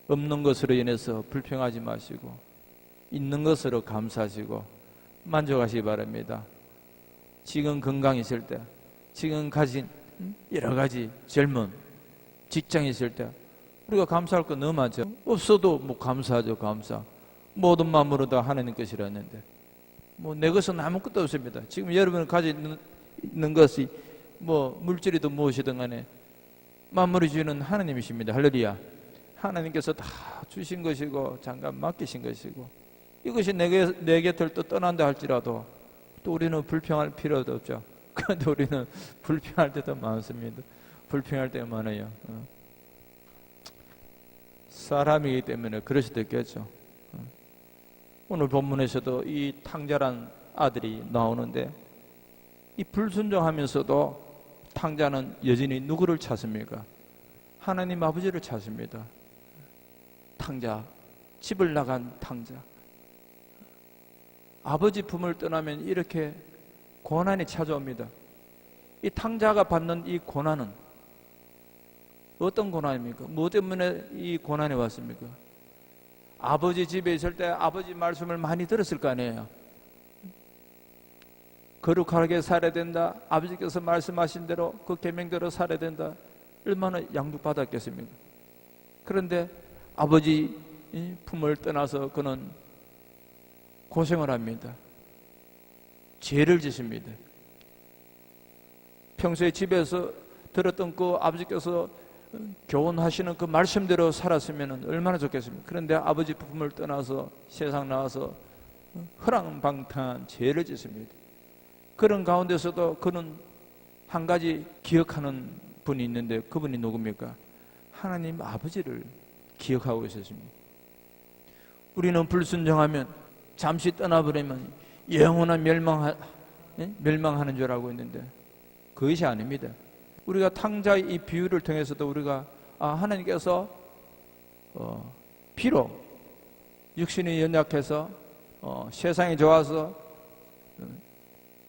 없는 것으로 인해서 불평하지 마시고 있는 것으로 감사하시고 만족하시기 바랍니다. 지금 건강이실 때, 지금 가진 여러 가지 젊은 직장이 있을 때 우리가 감사할 거 너무 많죠. 없어도 뭐 감사하죠. 감사. 모든 마음으로 다 하나님 것이라 했는데 뭐 내 것은 아무것도 없습니다. 지금 여러분이 가지고 있는 것이 뭐 물질이든 무엇이든 간에 만물을 주는 하나님이십니다. 할렐루야. 하나님께서 다 주신 것이고 잠깐 맡기신 것이고 이것이 내 곁을 또 떠난다 할지라도 또 우리는 불평할 필요도 없죠. 그런데 우리는 불평할 때도 많습니다. 불평할 때가 많아요. 사람이기 때문에 그럴 수도 있겠죠. 오늘 본문에서도 이 탕자란 아들이 나오는데 이 불순종하면서도 탕자는 여전히 누구를 찾습니까? 하나님 아버지를 찾습니다. 탕자, 집을 나간 탕자. 아버지 품을 떠나면 이렇게 고난이 찾아옵니다. 이 탕자가 받는 이 고난은 어떤 고난입니까? 뭐 때문에 이 고난이 왔습니까? 아버지 집에 있을 때 아버지 말씀을 많이 들었을 거 아니에요. 거룩하게 살아야 된다. 아버지께서 말씀하신 대로 그 계명대로 살아야 된다. 얼마나 양육받았겠습니까? 그런데 아버지 품을 떠나서 그는 고생을 합니다. 죄를 짓습니다. 평소에 집에서 들었던 그 아버지께서 교훈하시는 그 말씀대로 살았으면 얼마나 좋겠습니까? 그런데 아버지 품을 떠나서 세상 나와서 허랑방탕한 죄를 짓습니다. 그런 가운데서도 그는 한 가지 기억하는 분이 있는데 그분이 누굽니까? 하나님 아버지를 기억하고 있었습니다. 우리는 불순종하면 잠시 떠나버리면 영원한 멸망하는 줄 알고 있는데 그것이 아닙니다. 우리가 탕자의 이 비유를 통해서도 우리가 하나님께서 비록 육신이 연약해서 세상이 좋아서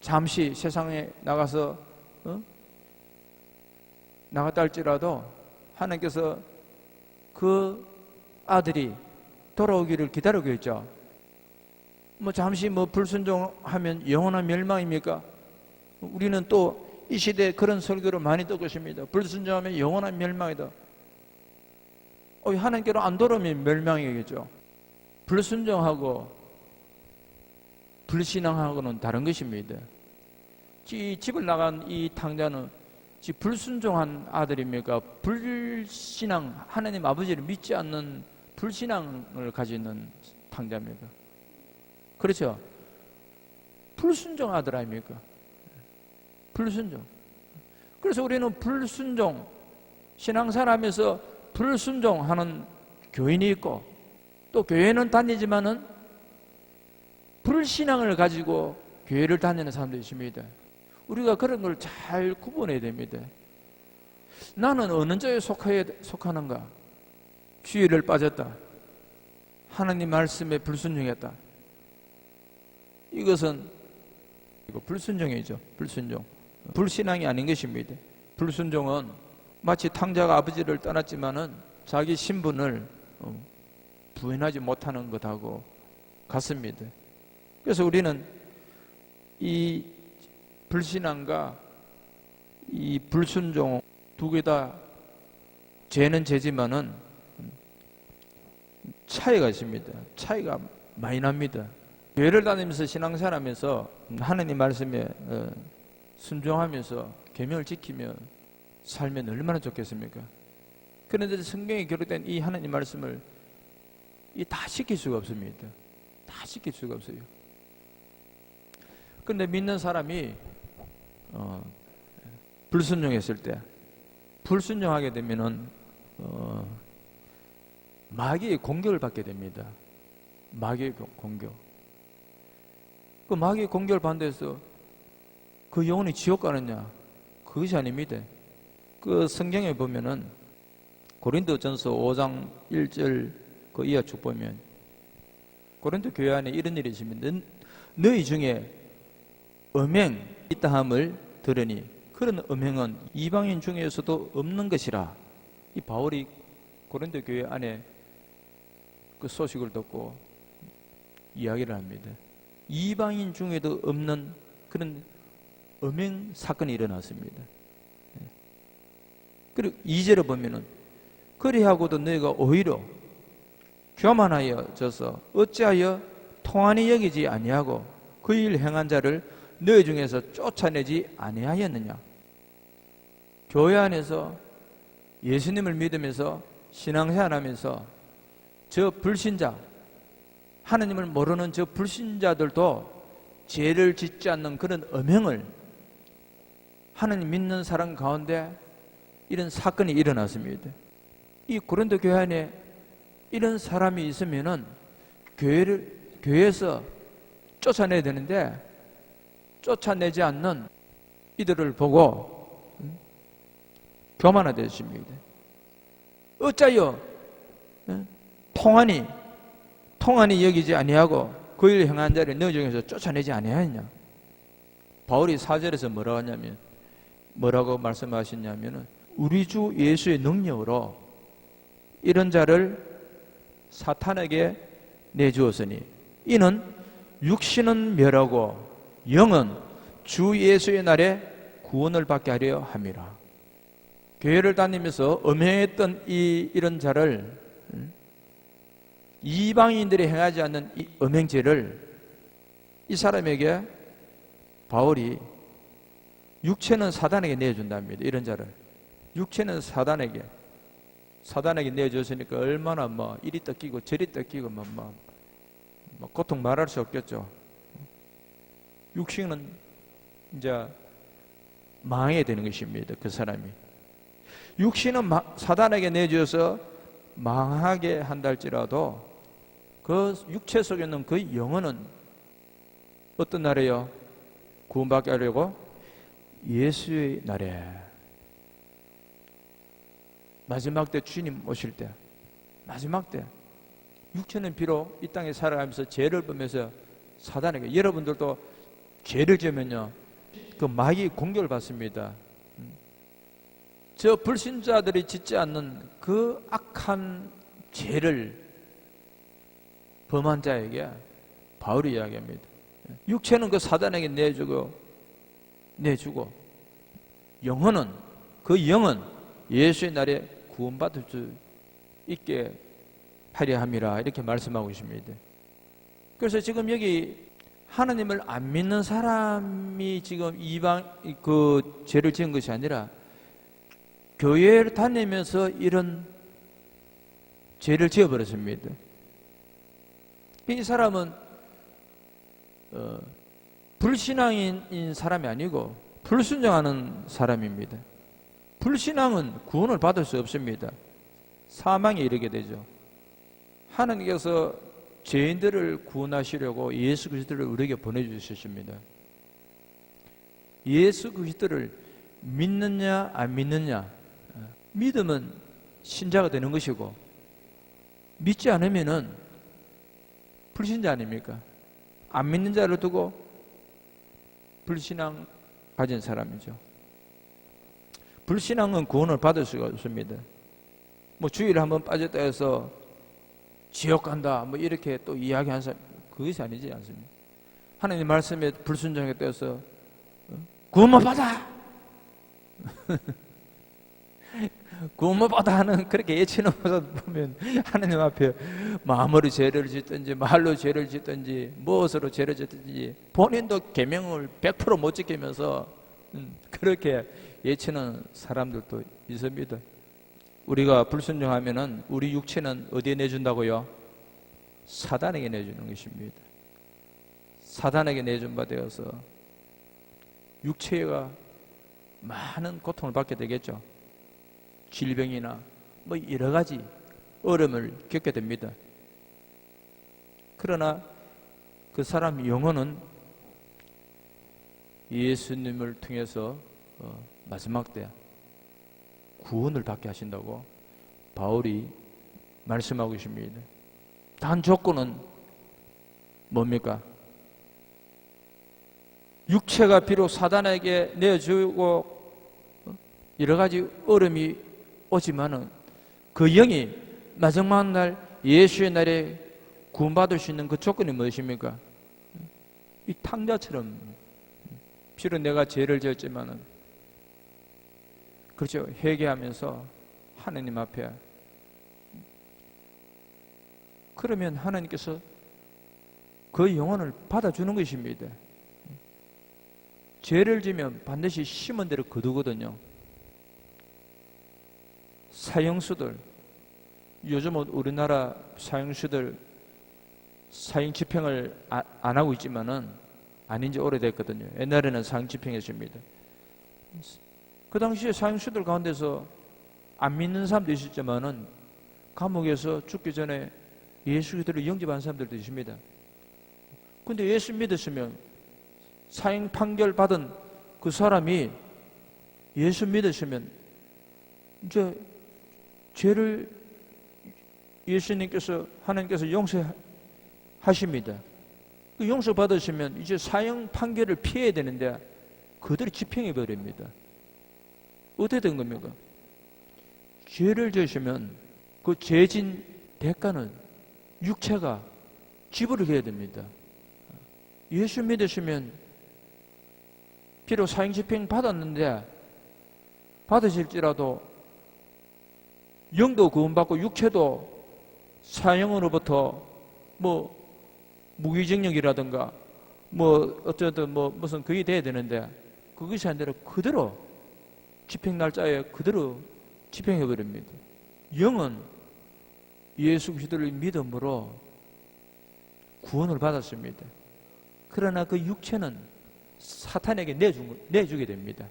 잠시 세상에 나갔다 할지라도 하나님께서 그 아들이 돌아오기를 기다리고 있죠. 뭐 잠시 불순종하면 영원한 멸망입니까? 우리는 또 이 시대에 그런 설교를 많이 듣고 있습니다. 불순종하면 영원한 멸망이다. 하나님께로 안 돌아오면 멸망이겠죠. 불순종하고 불신앙하고는 다른 것입니다. 집을 나간 이 탕자는 불순종한 아들입니까? 불신앙, 하나님 아버지를 믿지 않는 불신앙을 가지는 탕자입니까? 그렇죠? 불순종 아들 아닙니까? 불순종. 그래서 우리는 불순종, 신앙생활하면서 불순종하는 교인이 있고 또 교회는 다니지만은 불신앙을 가지고 교회를 다니는 사람도 있습니다. 우리가 그런 걸 잘 구분해야 됩니다. 나는 어느 쪽에 속하는가? 주의를 빠졌다. 하나님 말씀에 불순종했다. 이것은 불순종이죠. 불순종. 불신앙이 아닌 것입니다. 불순종은 마치 탕자가 아버지를 떠났지만은 자기 신분을 부인하지 못하는 것하고 같습니다. 그래서 우리는 이 불신앙과 이 불순종 두 개 다 죄는 죄지만은 차이가 있습니다. 차이가 많이 납니다. 교회를 다니면서 신앙생활하면서 하나님 말씀에 순종하면서 계명을 지키며 살면 얼마나 좋겠습니까? 그런데 성경에 기록된 이 하나님 말씀을 다 지킬 수가 없습니다. 다 지킬 수가 없어요. 그런데 믿는 사람이 불순종했을 때, 불순종하게 되면은 마귀의 공격을 받게 됩니다. 마귀의 공격. 그 마귀의 공격을 받는데서 그 영혼이 지옥 가느냐? 그것이 아닙니다. 그 성경에 보면은 고린도전서 5장 1절 그 이하 쭉 보면 고린도 교회 안에 이런 일이 있습니다. 너희 중에 음행 있다 함을 들으니 그런 음행은 이방인 중에서도 없는 것이라. 이 바울이 고린도 교회 안에 그 소식을 듣고 이야기를 합니다. 이방인 중에도 없는 그런 음행 사건이 일어났습니다. 그리고 2절에 보면은 그리하고도 너희가 오히려 교만하여져서 어찌하여 통한이 여기지 아니하고 그 일 행한 자를 너희 중에서 쫓아내지 아니하였느냐. 교회 안에서 예수님을 믿으면서 신앙생활하면서 저 불신자, 하나님을 모르는 저 불신자들도 죄를 짓지 않는 그런 음행을 하나님 믿는 사람 가운데 이런 사건이 일어났습니다. 이 고린도 교회 안에 이런 사람이 있으면은 교회에서 쫓아내야 되는데 쫓아내지 않는 이들을 보고 교만하되십니다. 어짜여 통한이 여기지 아니하고 그 일 행한 자를 너희 중에서 쫓아내지 아니하였냐. 바울이 4절에서 뭐라고 말씀하셨냐면은 우리 주 예수의 능력으로 이런 자를 사탄에게 내주었으니 이는 육신은 멸하고 영은 주 예수의 날에 구원을 받게 하려 함이라. 교회를 다니면서 음행했던 이런 자를 이방인들이 행하지 않는 이 음행죄를 이 사람에게 바울이 육체는 사단에게 내준답니다. 이런 자를 육체는 사단에게 내줬으니까 얼마나 이리 뜯기고 저리 뜯기고 고통 말할 수 없겠죠. 육신은 이제 망해야 되는 것입니다. 그 사람이 육신은 사단에게 내줘서 망하게 한다 할지라도 그 육체 속에 있는 그 영혼은 어떤 날에요? 구원받게 하려고 예수의 날에 마지막 때 주님 오실 때 마지막 때 육체는 비록 이 땅에 살아가면서 죄를 범해서 사단에게 여러분들도 죄를 지으면요 그 마귀 공격을 받습니다. 저 불신자들이 짓지 않는 그 악한 죄를 범한 자에게 바울이 이야기합니다. 육체는 그 사단에게 내주고 영혼은 그 영은 예수의 날에 구원받을 수 있게 하려 함이라 이렇게 말씀하고 있습니다. 그래서 지금 여기 하나님을 안 믿는 사람이 지금 이방 그 죄를 지은 것이 아니라 교회를 다니면서 이런 죄를 지어버렸습니다. 이 사람은 불신앙인 사람이 아니고 불순종하는 사람입니다. 불신앙은 구원을 받을 수 없습니다. 사망에 이르게 되죠. 하나님께서 죄인들을 구원하시려고 예수 그리스도를 우리에게 보내주셨습니다. 예수 그리스도를 믿느냐 안 믿느냐, 믿으면 신자가 되는 것이고 믿지 않으면은 불신자 아닙니까? 안 믿는 자를 두고 불신앙 가진 사람이죠. 불신앙은 구원을 받을 수가 없습니다. 주일에 한번 빠졌다 해서 지옥 간다 이렇게 또 이야기하는 사람, 그것이 아니지 않습니까? 하나님 말씀에 불순종하게 되어서 구원 못 받아 구원 못 받아 하는 그렇게 예치는 것을 보면 하나님 앞에 마음으로 죄를 짓든지 말로 죄를 짓든지 무엇으로 죄를 짓든지 본인도 계명을 100% 못 지키면서 그렇게 예치는 사람들도 있습니다. 우리가 불순종하면은 우리 육체는 어디에 내준다고요? 사단에게 내주는 것입니다. 사단에게 내준 바 되어서 육체가 많은 고통을 받게 되겠죠. 질병이나 여러 가지 어려움을 겪게 됩니다. 그러나 그 사람 영혼은 예수님을 통해서 마지막 때 구원을 받게 하신다고 바울이 말씀하고 있습니다. 단 조건은 뭡니까? 육체가 비록 사단에게 내어주고 여러 가지 어려움이 오지만은 그 영이 마지막 날 예수의 날에 구원받을 수 있는 그 조건이 무엇입니까? 이 탕자처럼 비록 내가 죄를 지었지만은 그렇죠. 회개하면서 하나님 앞에 그러면 하나님께서 그 영혼을 받아주는 것입니다. 죄를 지면 반드시 심은 대로 거두거든요. 사형수들, 요즘은 우리나라 사형수들 사형 집행을 안 하고 있지만은 아닌 지 오래됐거든요. 옛날에는 사형 집행했습니다. 그 당시에 사형수들 가운데서 안 믿는 사람도 있었지만은 감옥에서 죽기 전에 예수 그리스도를 영접한 사람들도 있습니다. 근데 예수 믿었으면 사형 판결 받은 그 사람이 예수 믿었으면 이제 죄를 예수님께서 하나님께서 용서하십니다. 그 용서 받으시면 이제 사형 판결을 피해야 되는데 그들이 집행해 버립니다. 어떻게 된 겁니까? 죄를 지으시면 그 죄진 대가는 육체가 지불을 해야 됩니다. 예수 믿으시면 비록 사형 집행 받았는데 받으실지라도 영도 구원받고 육체도 사형으로부터 뭐 무기징역이라든가 뭐 어쨌든 뭐 무슨 그게 돼야 되는데 그것이 아니라 그대로 집행 날짜에 그대로 집행해 버립니다. 영은 예수 그리스도를 믿음으로 구원을 받았습니다. 그러나 그 육체는 사탄에게 내주게 됩니다.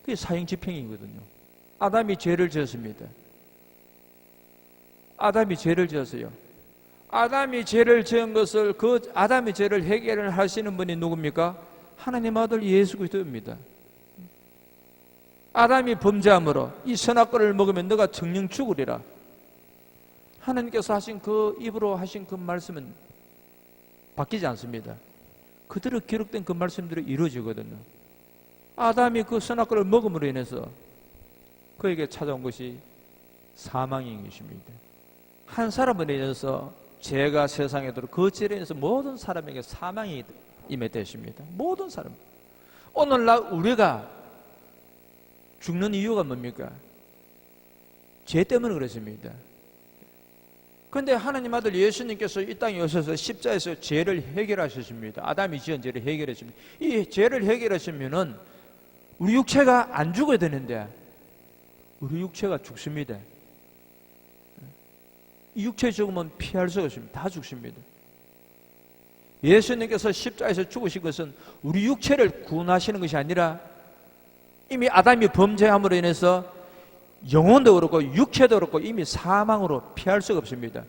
그게 사형 집행이거든요. 아담이 죄를 지었습니다. 아담이 죄를 지었어요. 아담이 죄를 지은 것을 그 아담의 죄를 해결을 하시는 분이 누굽니까? 하나님 아들 예수 그리스도입니다. 아담이 범죄함으로 이 선악과를 먹으면 너가 정령 죽으리라. 하나님께서 하신 그 입으로 하신 그 말씀은 바뀌지 않습니다. 그대로 기록된 그 말씀대로 이루어지거든요. 아담이 그 선악과를 먹음으로 인해서 그에게 찾아온 것이 사망인 것입니다. 한 사람으로 인해서 죄가 세상에 들어 그 죄로 인해서 모든 사람에게 사망이 임했습니다. 모든 사람. 오늘날 우리가 죽는 이유가 뭡니까? 죄 때문에 그렇습니다. 그런데 하나님 아들 예수님께서 이 땅에 오셔서 십자에서 죄를 해결하셨습니다. 아담이 지은 죄를 해결했습니다. 이 죄를 해결하시면은 우리 육체가 안 죽어야 되는데 우리 육체가 죽습니다. 이 육체 죽으면 피할 수 없습니다. 다 죽습니다. 예수님께서 십자에서 죽으신 것은 우리 육체를 구원하시는 것이 아니라 이미 아담이 범죄함으로 인해서 영혼도 그렇고 육체도 그렇고 이미 사망으로 피할 수가 없습니다.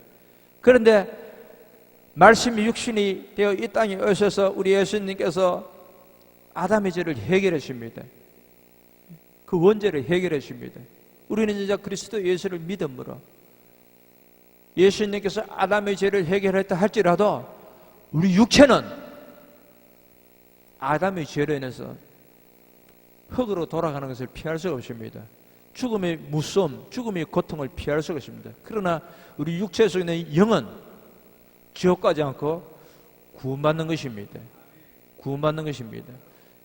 그런데 말씀이 육신이 되어 이 땅에 오셔서 우리 예수님께서 아담의 죄를 해결하십니다. 그 원죄를 해결하십니다. 우리는 이제 그리스도 예수를 믿음으로 예수님께서 아담의 죄를 해결했다 할지라도 우리 육체는 아담의 죄로 인해서 흙으로 돌아가는 것을 피할 수가 없습니다. 죽음의 무서움, 죽음의 고통을 피할 수가 없습니다. 그러나 우리 육체 속에 있는 영은 지옥 가지 않고 구원받는 것입니다. 구원받는 것입니다.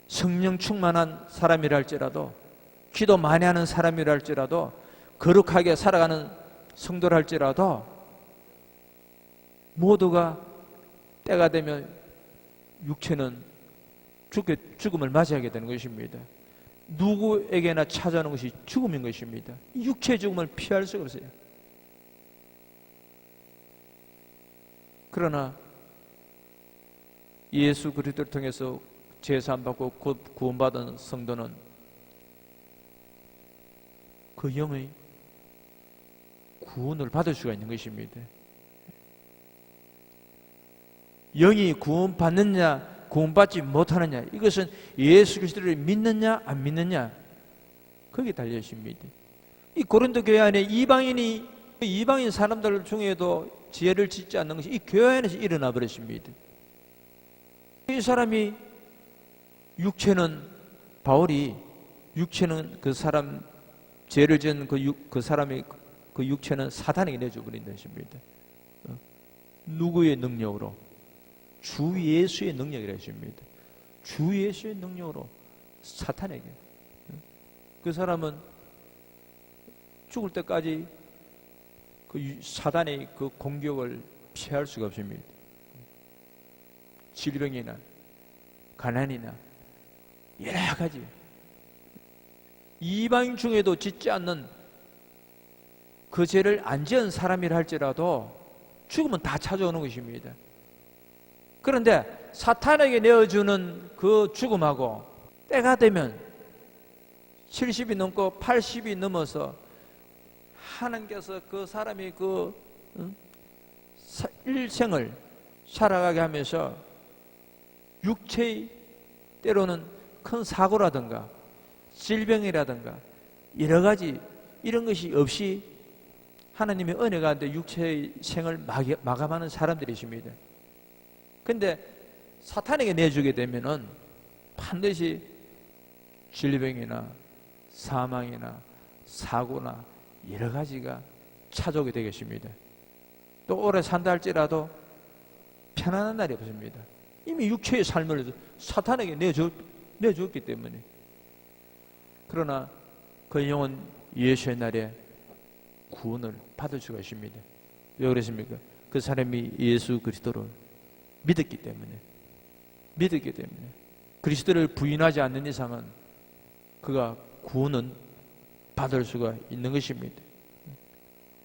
성령 충만한 사람이라 할지라도 기도 많이 하는 사람이라 할지라도 거룩하게 살아가는 성도라 할지라도 모두가 때가 되면 육체는 죽음을 맞이하게 되는 것입니다. 누구에게나 찾아오는 것이 죽음인 것입니다. 육체의 죽음을 피할 수가 없어요. 그러나 예수 그리스도를 통해서 제사함 받고 구원받은 성도는 그 영의 구원을 받을 수가 있는 것입니다. 영이 구원받느냐 구원받지 못하느냐 이것은 예수 그리스도를 믿느냐 안 믿느냐 거기에 달려 있습니다. 이 고린도 교회 안에 이방인 사람들 중에도 죄를 짓지 않는 것이 이 교회 안에서 일어나 버렸습니다. 이 사람이 육체는 바울이 육체는 그 사람 죄를 지은 그 사람의 그 육체는 사탄에게 내줘 버린다 했습니다. 누구의 능력으로? 주 예수의 능력이라 했습니다. 주 예수의 능력으로 사탄에게. 그 사람은 죽을 때까지 그 사단의 그 공격을 피할 수가 없습니다. 질병이나 가난이나 여러 가지 이방 중에도 짓지 않는 그 죄를 안 지은 사람이라 할지라도 죽으면 다 찾아오는 것입니다. 그런데 사탄에게 내어주는 그 죽음하고 때가 되면 70이 넘고 80이 넘어서 하나님께서 그 사람이 그 일생을 살아가게 하면서 육체의 때로는 큰 사고라든가 질병이라든가 여러 가지 이런 것이 없이 하나님의 은혜가 안 돼 육체의 생을 마감하는 사람들이십니다. 근데 사탄에게 내주게 되면은 반드시 질병이나 사망이나 사고나 여러 가지가 찾아오게 되겠습니다. 또 오래 산다 할지라도 편안한 날이 없습니다. 이미 육체의 삶을 사탄에게 내주었기 때문에. 그러나 그 영혼 예수의 날에 구원을 받을 수가 있습니다. 왜 그랬습니까? 그 사람이 예수 그리스도를 믿었기 때문에. 그리스도를 부인하지 않는 이상은 그가 구원은 받을 수가 있는 것입니다.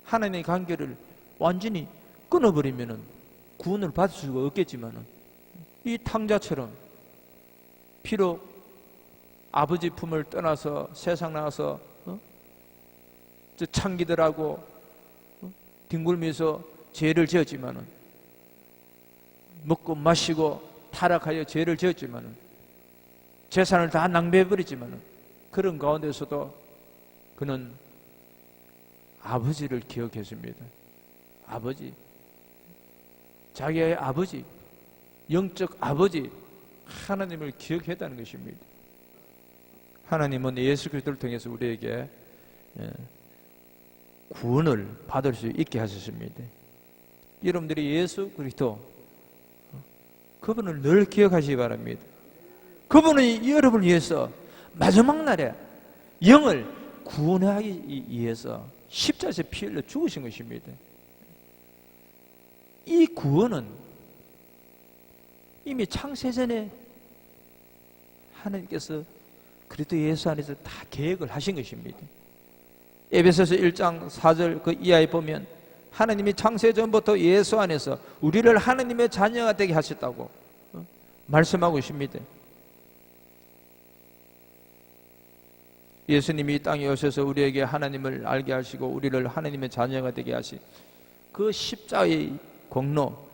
하나님의 관계를 완전히 끊어버리면 구원을 받을 수가 없겠지만 이 탕자처럼 비록 아버지 품을 떠나서 세상 나가서 저 창기들하고 뒹굴면서 죄를 지었지만은 먹고 마시고 타락하여 죄를 지었지만은 재산을 다 낭비해버리지만은 그런 가운데서도 그는 아버지를 기억했습니다. 아버지, 자기의 아버지, 영적 아버지 하나님을 기억했다는 것입니다. 하나님은 예수 그리스도를 통해서 우리에게 구원을 받을 수 있게 하셨습니다. 여러분들이 예수 그리스도 그분을 늘 기억하시기 바랍니다. 그분이 여러분을 위해서 마지막 날에 영을 구원하기 위해서 십자가에서 피 흘려 죽으신 것입니다. 이 구원은 이미 창세전에 하나님께서 그리스도 예수 안에서 다 계획을 하신 것입니다. 에베소서 1장 4절 그 이하에 보면 하나님이 창세전부터 예수 안에서 우리를 하나님의 자녀가 되게 하셨다고 말씀하고 있습니다. 예수님이 이 땅에 오셔서 우리에게 하나님을 알게 하시고 우리를 하나님의 자녀가 되게 하신 그 십자가의 공로,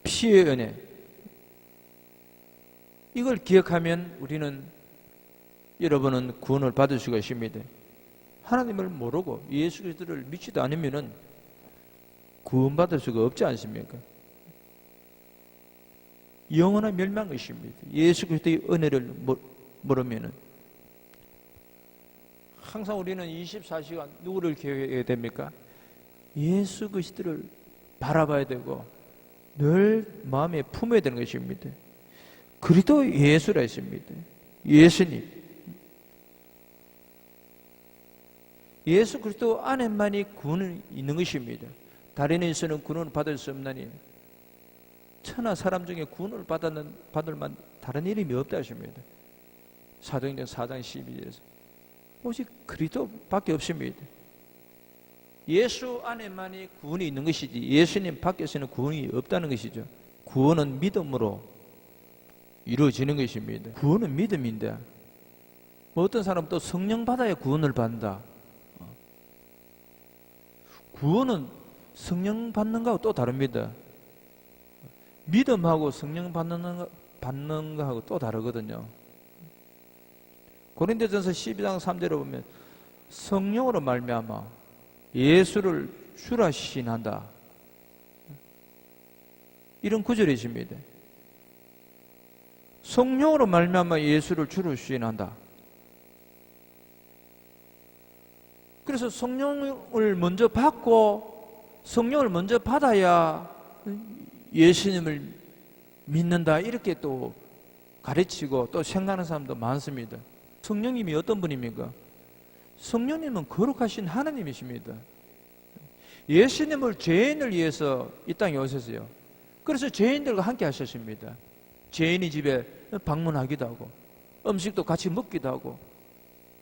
피의 은혜, 이걸 기억하면 우리는, 여러분은 구원을 받을 수가 있습니다. 하나님을 모르고 예수 그리스도를 믿지도 않으면 구원받을 수가 없지 않습니까? 영원한 멸망 것입니다. 예수 그리스도의 은혜를 모르면 항상 우리는 24시간 누구를 기억해야 됩니까? 예수 그리스도를 바라봐야 되고 늘 마음에 품어야 되는 것입니다. 그리스도 예수라 했습니다. 예수님. 예수 그리스도 안에만이 구원이 있는 것입니다. 다른 데서는 구원을 받을 수 없나니 천하 사람 중에 구원을 받을 만 다른 이름이 없다 하십니다. 사도행전 4장 12절에서 오직 그리스도밖에 없습니다. 예수 안에만이 구원이 있는 것이지 예수님 밖에서는 구원이 없다는 것이죠. 구원은 믿음으로 이루어지는 것입니다. 구원은 믿음인데 어떤 사람은 또 성령 받아야 구원을 받는다. 구원은 성령 받는 거하고 또 다릅니다. 믿음하고 성령 받는 거하고 또 다르거든요. 고린도전서 12장 3절에 보면 성령으로 말미암아 예수를 주라 시인한다. 이런 구절이 있습니다. 성령으로 말미암아 예수를 주로 시인한다. 그래서 성령을 먼저 받고 성령을 먼저 받아야 예수님을 믿는다 이렇게 또 가르치고 또 생각하는 사람도 많습니다. 성령님이 어떤 분입니까? 성령님은 거룩하신 하나님이십니다. 예수님을 죄인을 위해서 이 땅에 오셨어요. 그래서 죄인들과 함께 하셨습니다. 죄인이 집에 방문하기도 하고 음식도 같이 먹기도 하고.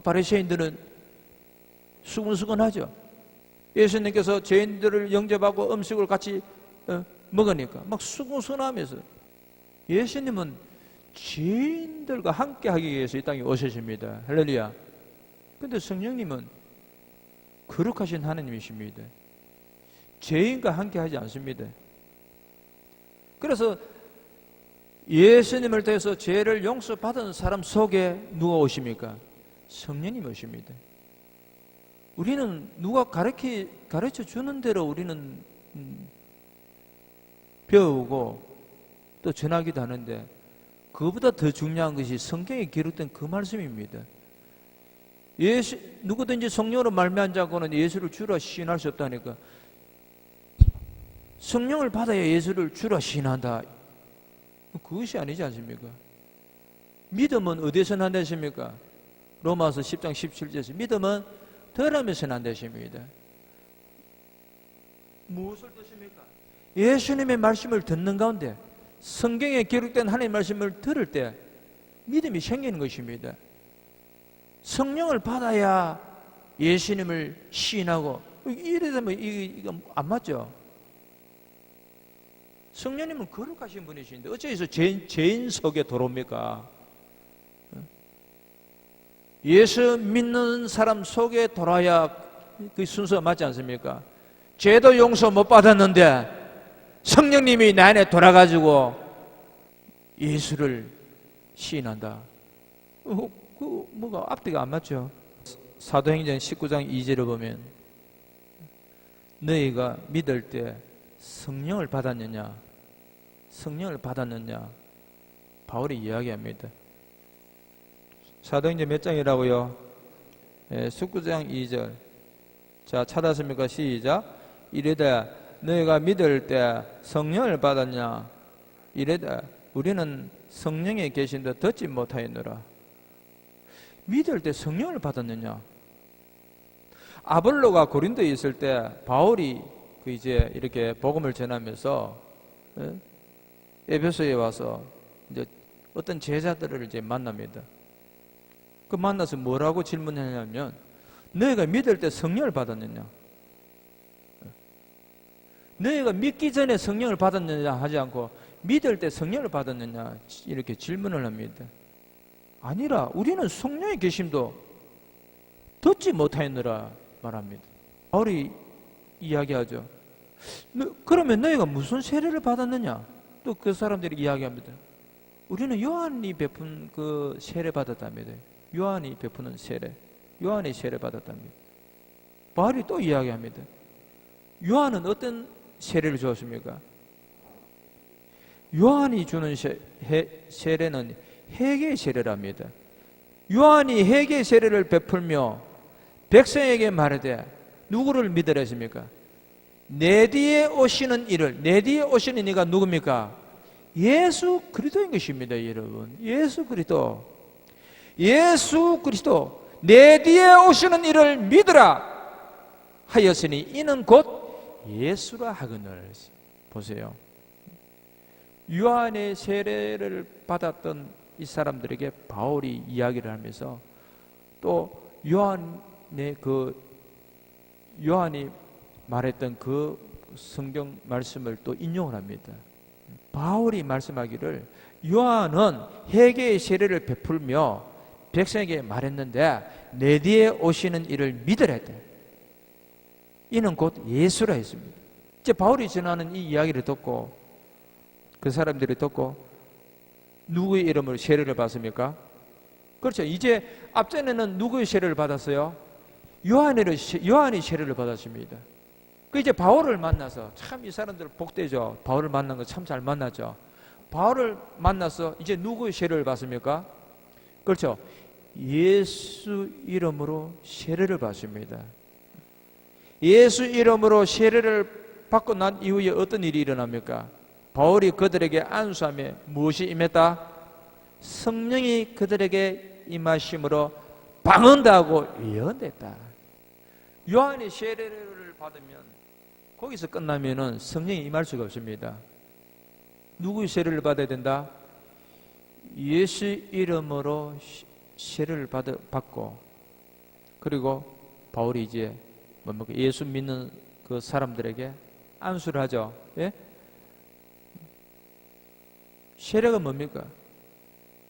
바리새인들은 수근수근하죠. 예수님께서 죄인들을 영접하고 음식을 같이 먹으니까 막 수근수근하면서. 예수님은 죄인들과 함께 하기 위해서 이 땅에 오셨습니다. 할렐루야. 근데 성령님은 거룩하신 하나님이십니다. 죄인과 함께 하지 않습니다. 그래서 예수님을 통해서 죄를 용서받은 사람 속에 누가 오십니까? 성령님이 오십니다. 우리는 누가 가르쳐 주는 대로 우리는 배우고 또 전하기도 하는데, 그보다 더 중요한 것이 성경에 기록된 그 말씀입니다. 누구든지 성령으로 말미암은 자고는 예수를 주라 시인할 수 없다니까. 성령을 받아야 예수를 주라 시인한다. 그것이 아니지 않습니까? 믿음은 어디서 난다십니까? 로마서 10장 17절에서 믿음은 들으면서 난다십니다. 무엇을 듣습니까? 예수님의 말씀을 듣는 가운데 성경에 기록된 하나님의 말씀을 들을 때 믿음이 생기는 것입니다. 성령을 받아야 예수님을 시인하고, 이래 되면 이거 안 맞죠? 성령님은 거룩하신 분이신데 어째서 죄인 속에 들어옵니까? 예수 믿는 사람 속에 들어야 그 순서가 맞지 않습니까? 죄도 용서 못 받았는데 성령님이 내 안에 돌아가지고 예수를 시인한다. 뭐가 앞뒤가 안 맞죠? 사도행전 19장 2절을 보면 너희가 믿을 때 성령을 받았느냐, 성령을 받았느냐, 바울이 이야기합니다. 사도행전 몇 장이라고요? 19장 2절. 자, 찾았습니까? 시작. 이르되 너희가 믿을 때 성령을 받았냐? 이르되 우리는 성령에 계신데 듣지 못하였노라. 믿을 때 성령을 받았느냐? 아볼로가 고린도에 있을 때 바울이 이제 이렇게 복음을 전하면서 에베소에 와서 이제 어떤 제자들을 이제 만납니다. 그 만나서 뭐라고 질문하냐면, 너희가 믿을 때 성령을 받았느냐? 너희가 믿기 전에 성령을 받았느냐 하지 않고 믿을 때 성령을 받았느냐 이렇게 질문을 합니다. 아니라 우리는 성령의 계심도 듣지 못하였느라 말합니다. 바울이 이야기하죠. 그러면 너희가 무슨 세례를 받았느냐? 또 그 사람들이 이야기합니다. 우리는 요한이 베푼 그 세례 받았답니다. 요한이 베푸는 세례, 요한이 세례 받았답니다. 바울이 또 이야기합니다. 요한은 어떤 세례를 주었습니까? 요한이 주는 세례는 회개 세례랍니다. 요한이 회개 세례를 베풀며 백성에게 말하되 누구를 믿으라 했습니까? 내 뒤에 오시는 이를, 내 뒤에 오시는 이가 누굽니까? 예수 그리스도인 것입니다, 여러분. 예수 그리스도. 예수 그리스도. 내 뒤에 오시는 이를 믿으라 하였으니 이는 곧 예수라 하거늘. 보세요. 요한의 세례를 받았던 이 사람들에게 바울이 이야기를 하면서 또 요한이 말했던 그 성경 말씀을 또 인용을 합니다. 바울이 말씀하기를 요한은 회개의 세례를 베풀며 백성에게 말했는데 내 뒤에 오시는 이를 믿으라 했대. 이는 곧 예수라 했습니다. 이제 바울이 전하는 이 이야기를 듣고 그 사람들이 듣고 누구의 이름으로 세례를 받습니까? 그렇죠. 이제 앞전에는 누구의 세례를 받았어요? 요한이 세례를 받았습니다. 그 이제 바울을 만나서, 참 이 사람들 복되죠. 바울을 만난 거 참 잘 만났죠. 바울을 만나서 이제 누구의 세례를 받습니까? 그렇죠. 예수 이름으로 세례를 받습니다. 예수 이름으로 세례를 받고 난 이후에 어떤 일이 일어납니까? 바울이 그들에게 안수하며 무엇이 임했다? 성령이 그들에게 임하심으로 방언다하고 예언됐다. 요한이 세례를 받으면 거기서 끝나면은 성령이 임할 수가 없습니다. 누구의 세례를 받아야 된다? 예수 이름으로 세례를 받고, 그리고 바울이 이제 뭡니까? 예수 믿는 그 사람들에게 안수를 하죠. 예? 세례가 뭡니까?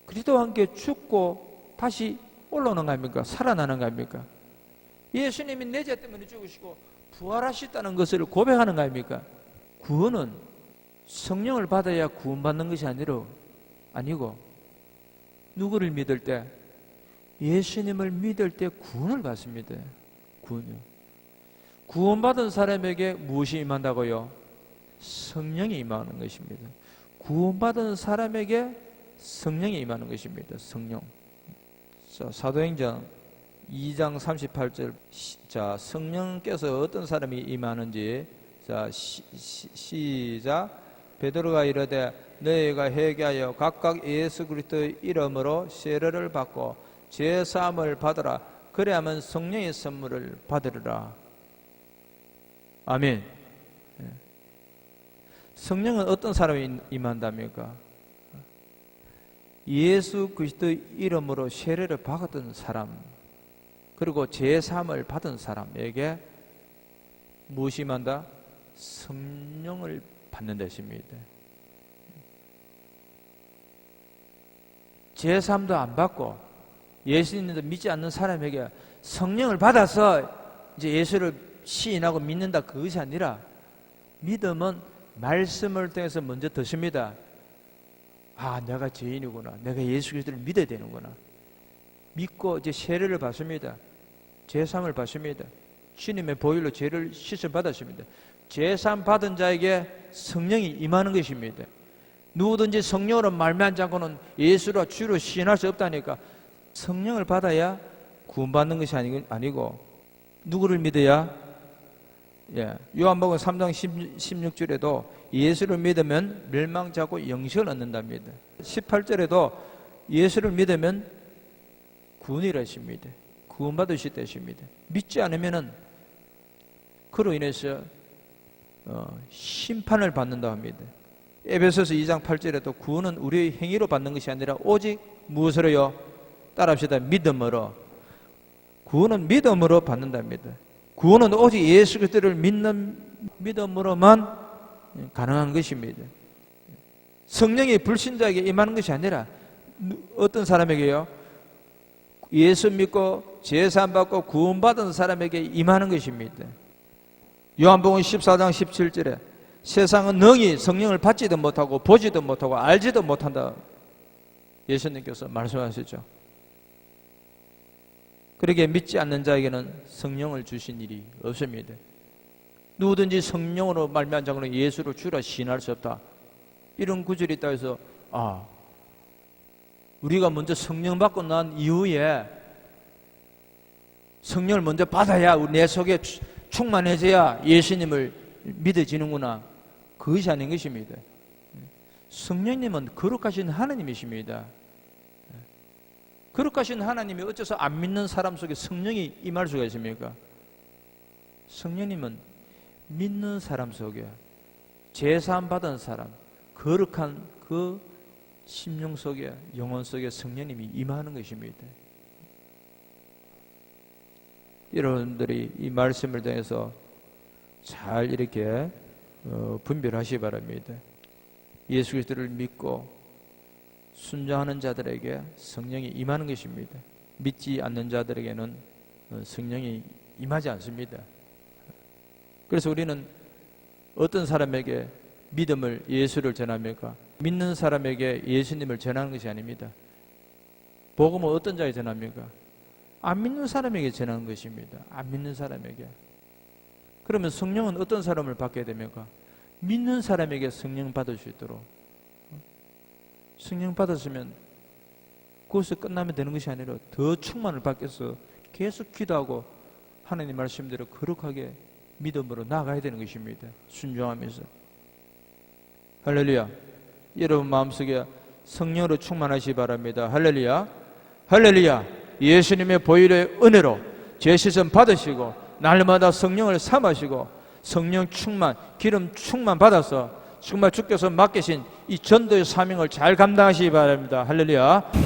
그리스도와 함께 죽고 다시 올라오는 거 아닙니까? 살아나는 거 아닙니까? 예수님이 내 죄 때문에 죽으시고 부활하셨다는 것을 고백하는 거 아닙니까? 구원은 성령을 받아야 구원받는 것이 아니고 누구를 믿을 때? 예수님을 믿을 때 구원을 받습니다. 구원이요. 구원받은 사람에게 무엇이 임한다고요? 성령이 임하는 것입니다. 구원받은 사람에게 성령이 임하는 것입니다. 성령. 자, 사도행전 2장 38절. 자, 성령께서 어떤 사람이 임하는지. 자, 시작. 베드로가 이르되 너희가 회개하여 각각 예수 그리스도의 이름으로 세례를 받고 죄 사함을 받으라. 그래야만 성령의 선물을 받으리라. 아멘. 성령은 어떤 사람이 임한답니까? 예수 그리스도의 이름으로 세례를 받은 사람, 그리고 죄 사함을 받은 사람에게 무엇이 임한다? 성령을 받는 것입니다. 죄 사함도 안 받고 예수님도 믿지 않는 사람에게 성령을 받아서 이제 예수를 시인하고 믿는다, 그것이 아니라 믿음은 말씀을 통해서 먼저 듣습니다. 아, 내가 죄인이구나. 내가 예수 그리스도를 믿어야 되는구나. 믿고 이제 세례를 받습니다. 제사함을 받습니다. 주님의 보혈로 죄를 씻음 받았습니다. 제사함 받은 자에게 성령이 임하는 것입니다. 누구든지 성령으로 말미암지 않고는 예수로 주로 시인할 수 없다니까. 성령을 받아야 구원받는 것이 아니고 누구를 믿어야? 예, 요한복음 3장 16절에도 예수를 믿으면 멸망치 않고 영생을 얻는답니다. 18절에도 예수를 믿으면 구원이라 했습니다. 구원받으실 것입니다. 믿지 않으면은 그로 인해서 심판을 받는다 합니다. 에베소서 2장 8절에도 구원은 우리의 행위로 받는 것이 아니라 오직 무엇으로요? 따라합시다. 믿음으로. 구원은 믿음으로 받는답니다. 구원은 오직 예수 그리스도를 믿는 믿음으로만 가능한 것입니다. 성령이 불신자에게 임하는 것이 아니라 어떤 사람에게요? 예수 믿고 제사함 받고 구원받은 사람에게 임하는 것입니다. 요한복음 14장 17절에 세상은 능히 성령을 받지도 못하고 보지도 못하고 알지도 못한다. 예수님께서 말씀하셨죠. 그러기에 믿지 않는 자에게는 성령을 주신 일이 없습니다. 누구든지 성령으로 말미암지 않고는 예수를 주라 시인할 수 없다. 이런 구절이 있다 해서 우리가 먼저 성령 받고 난 이후에 성령을 먼저 받아야 내 속에 충만해져야 예수님을 믿어지는구나. 그것이 아닌 것입니다. 성령님은 거룩하신 하나님이십니다. 거룩하신 하나님이 어째서 안 믿는 사람 속에 성령이 임할 수가 있습니까? 성령님은 믿는 사람 속에 제사함 받은 사람, 거룩한 그 심령 속에, 영혼 속에 성령님이 임하는 것입니다. 여러분들이 이 말씀을 통해서 잘 이렇게 분별하시기 바랍니다. 예수 그리스도를 믿고 순종하는 자들에게 성령이 임하는 것입니다. 믿지 않는 자들에게는 성령이 임하지 않습니다. 그래서 우리는 어떤 사람에게 믿음을, 예수를 전합니까? 믿는 사람에게 예수님을 전하는 것이 아닙니다. 복음은 어떤 자에게 전합니까? 안 믿는 사람에게 전하는 것입니다. 안 믿는 사람에게. 그러면 성령은 어떤 사람을 받게 됩니까? 믿는 사람에게 성령 받을 수 있도록. 성령 받았으면 그것이 끝나면 되는 것이 아니라 더 충만을 받겠어. 계속 기도하고 하나님 말씀대로 거룩하게 믿음으로 나가야 되는 것입니다. 순종하면서. 할렐루야. 여러분 마음속에 성령으로 충만하시기 바랍니다. 할렐루야. 할렐루야. 예수님의 보혈의 은혜로 죄 씻음 받으시고 날마다 성령을 삼으시고 성령 충만, 기름 충만 받아서 정말 주께서 맡기신 이 전도의 사명을 잘 감당하시기 바랍니다. 할렐루야.